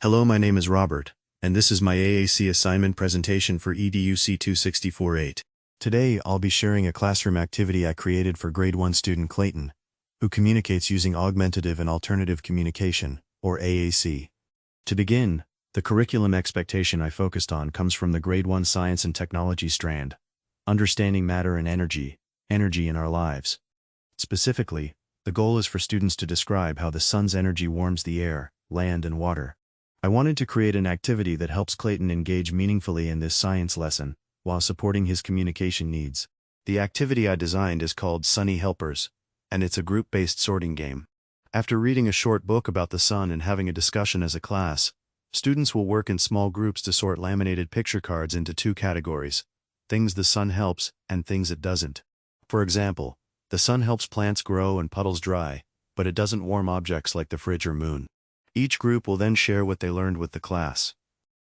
Hello, my name is Robert, and this is my AAC assignment presentation for EDUC 264-8. Today, I'll be sharing a classroom activity I created for Grade 1 student Clayton, who communicates using Augmentative and Alternative Communication, or AAC. To begin, the curriculum expectation I focused on comes from the Grade 1 Science and Technology strand, Understanding Matter and Energy in our lives. Specifically, the goal is for students to describe how the sun's energy warms the air, land, and water. I wanted to create an activity that helps Clayton engage meaningfully in this science lesson, while supporting his communication needs. The activity I designed is called Sunny Helpers, and it's a group-based sorting game. After reading a short book about the sun and having a discussion as a class, students will work in small groups to sort laminated picture cards into two categories: things the sun helps and things it doesn't. For example, the sun helps plants grow and puddles dry, but it doesn't warm objects like the fridge or moon. Each group will then share what they learned with the class.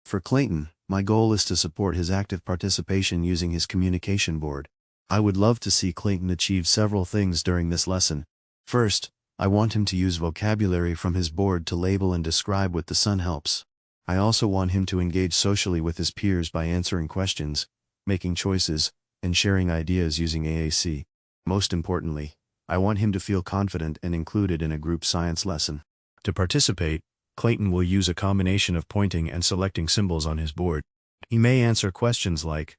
For Clayton, my goal is to support his active participation using his communication board. I would love to see Clayton achieve several things during this lesson. First, I want him to use vocabulary from his board to label and describe what the sun helps. I also want him to engage socially with his peers by answering questions, making choices, and sharing ideas using AAC. Most importantly, I want him to feel confident and included in a group science lesson. To participate, Clayton will use a combination of pointing and selecting symbols on his board. He may answer questions like,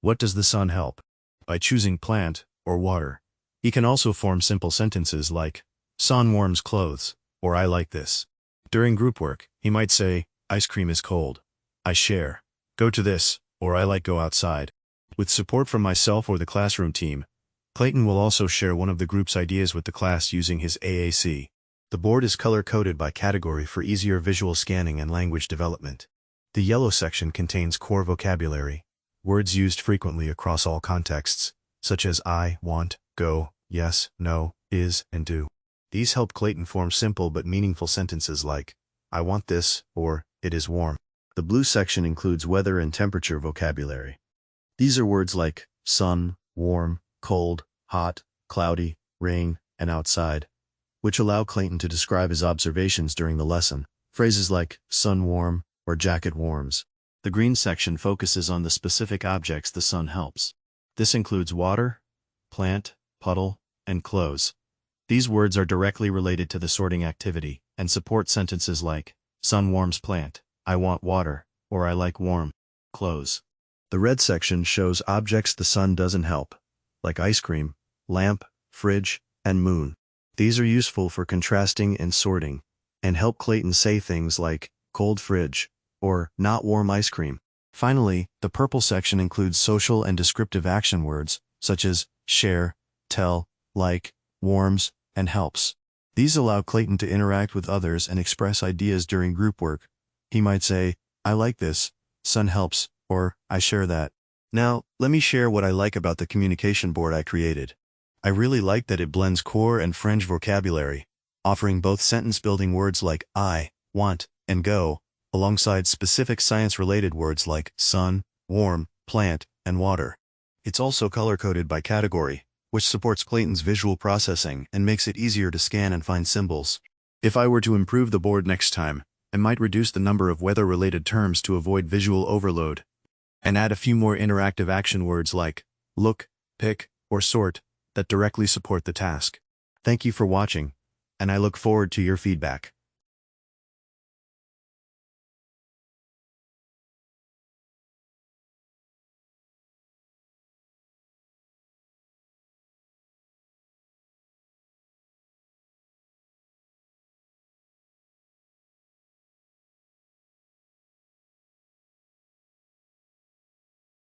"What does the sun help?" by choosing plant or water. He can also form simple sentences like, "Sun warms clothes," or "I like this." During group work, he might say, "Ice cream is cold," "I share," "Go to this," or "I like go outside." With support from myself or the classroom team, Clayton will also share one of the group's ideas with the class using his AAC. The board is color-coded by category for easier visual scanning and language development. The yellow section contains core vocabulary, words used frequently across all contexts, such as I, want, go, yes, no, is, and do. These help Clayton form simple but meaningful sentences like, "I want this," or "It is warm." The blue section includes weather and temperature vocabulary. These are words like sun, warm, cold, hot, cloudy, rain, and outside, which allow Clayton to describe his observations during the lesson. Phrases like sun warm or jacket warms. The green section focuses on the specific objects the sun helps. This includes water, plant, puddle, and clothes. These words are directly related to the sorting activity and support sentences like, "Sun warms plant," "I want water," or "I like warm clothes." The red section shows objects the sun doesn't help, like ice cream, lamp, fridge, and moon. These are useful for contrasting and sorting, and help Clayton say things like, "cold fridge," or "not warm ice cream." Finally, the purple section includes social and descriptive action words, such as share, tell, like, warms, and helps. These allow Clayton to interact with others and express ideas during group work. He might say, "I like this," "Sun helps," or "I share that." Now, let me share what I like about the communication board I created. I really like that it blends core and fringe vocabulary, offering both sentence-building words like I, want, and go, alongside specific science-related words like sun, warm, plant, and water. It's also color-coded by category, which supports Clayton's visual processing and makes it easier to scan and find symbols. If I were to improve the board next time, I might reduce the number of weather-related terms to avoid visual overload, and add a few more interactive action words like look, pick, or sort that directly support the task. Thank you for watching, and I look forward to your feedback.